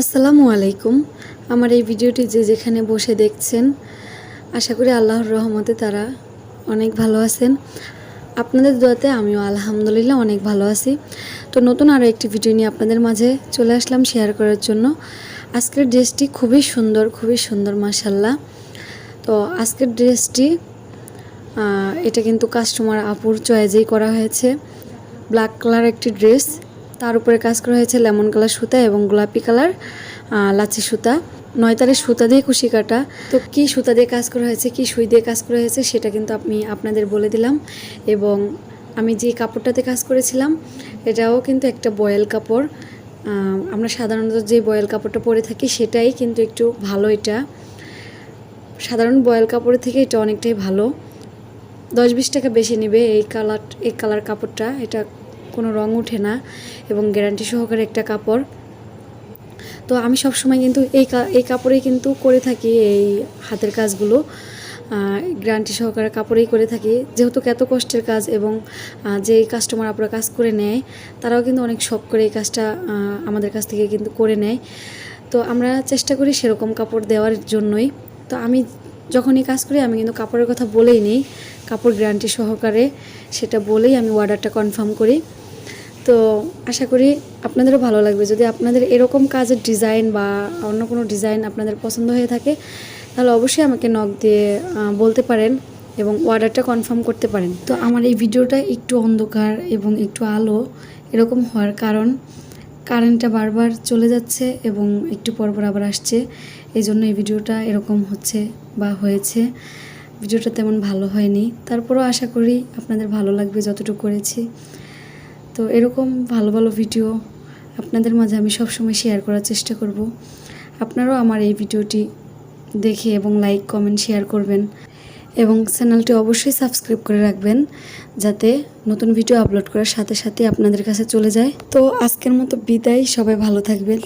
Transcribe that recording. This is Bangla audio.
আসসালামু আলাইকুম। আমার এই ভিডিওটি যে যেখানে বসে দেখছেন, আশা করি আল্লাহর রহমতে তারা অনেক ভালো আছেন। আপনাদের দোয়াতে আমিও আলহামদুলিল্লাহ অনেক ভালো আছি। তো নতুন আরও একটি ভিডিও নিয়ে আপনাদের মাঝে চলে আসলাম শেয়ার করার জন্য। আজকের ড্রেসটি খুবই সুন্দর মাশাল্লাহ। তো আজকের ড্রেসটি এটা কিন্তু কাস্টমার আপুর চয়েসেই করা হয়েছে। ব্ল্যাক কালার একটি ড্রেস, তার উপরে কাজ করা হয়েছে লেমন কালার সুতা এবং গোলাপি কালার লাচি সুতা, 9 তারের সুতা দিয়ে কুশি কাটা। তো কি সুতা দিয়ে কাজ করা হয়েছে, কি সুই দিয়ে কাজ করা হয়েছে সেটা কিন্তু আমি আপনাদের বলে দিলাম। এবং আমি যে কাপড়টাতে কাজ করেছিলাম এটাও কিন্তু একটা বয়েল কাপড়। আমরা সাধারণত যে বয়েল কাপড়টা পরে থাকি সেটাই কিন্তু একটু ভালো। এটা সাধারণ বয়েল কাপড়ের থেকে এটা অনেকটাই ভালো। 10-20 টাকা বেশি নেবে এই কালার কাপড়টা। এটা কোনো রং ওঠে না এবং গ্যারান্টি সহকারে একটা কাপড়। তো আমি সব সময় কিন্তু এই কাপড়েই কিন্তু করে থাকি এই হাতের কাজগুলো, গ্যারান্টি সহকারে কাপড়েই করে থাকি। যেহেতু এত কষ্টের কাজ এবং যে কাস্টমার আপনারা কাজ করে নেয় তারাও কিন্তু অনেক শখ করে এই কাজটা আমাদের কাছ থেকে কিন্তু করে নেয়। তো আমরা চেষ্টা করি সেরকম কাপড় দেওয়ার জন্যই। তো আমি যখনই কাজ করি আমি কিন্তু কাপড়ের কথা বলেই নিই, কাপড় গ্যারান্টি সহকারে সেটা বলেই আমি অর্ডারটা কনফার্ম করি। তো আশা করি আপনাদেরও ভালো লাগবে। যদি আপনাদের এরকম কাজের ডিজাইন বা অন্য কোনো ডিজাইন আপনাদের পছন্দ হয়ে থাকে তাহলে অবশ্যই আমাকে নক দিয়ে বলতে পারেন এবং অর্ডারটা কনফার্ম করতে পারেন। তো আমার এই ভিডিওটা একটু অন্ধকার এবং একটু আলো এরকম হওয়ার কারণ কারেন্টটা বারবার চলে যাচ্ছে এবং একটু পরপর আবার আসছে, এই জন্য এই ভিডিওটা এরকম হচ্ছে বা হয়েছে। ভিডিওটা তেমন ভালো হয়নি, তারপরও আশা করি আপনাদের ভালো লাগবে যতটুকু করেছি। তো এরকম ভালো ভালো ভিডিও আপনাদের মাঝে আমি সবসময় শেয়ার করার চেষ্টা করব। আপনারাও আমার এই ভিডিওটি দেখে এবং লাইক কমেন্ট শেয়ার করবেন এবং চ্যানেলটি অবশ্যই সাবস্ক্রাইব করে রাখবেন যাতে নতুন ভিডিও আপলোড করার সাথে সাথে আপনাদের কাছে চলে যায়। তো আজকের মতো বিদায়, সবাই ভালো থাকবেন।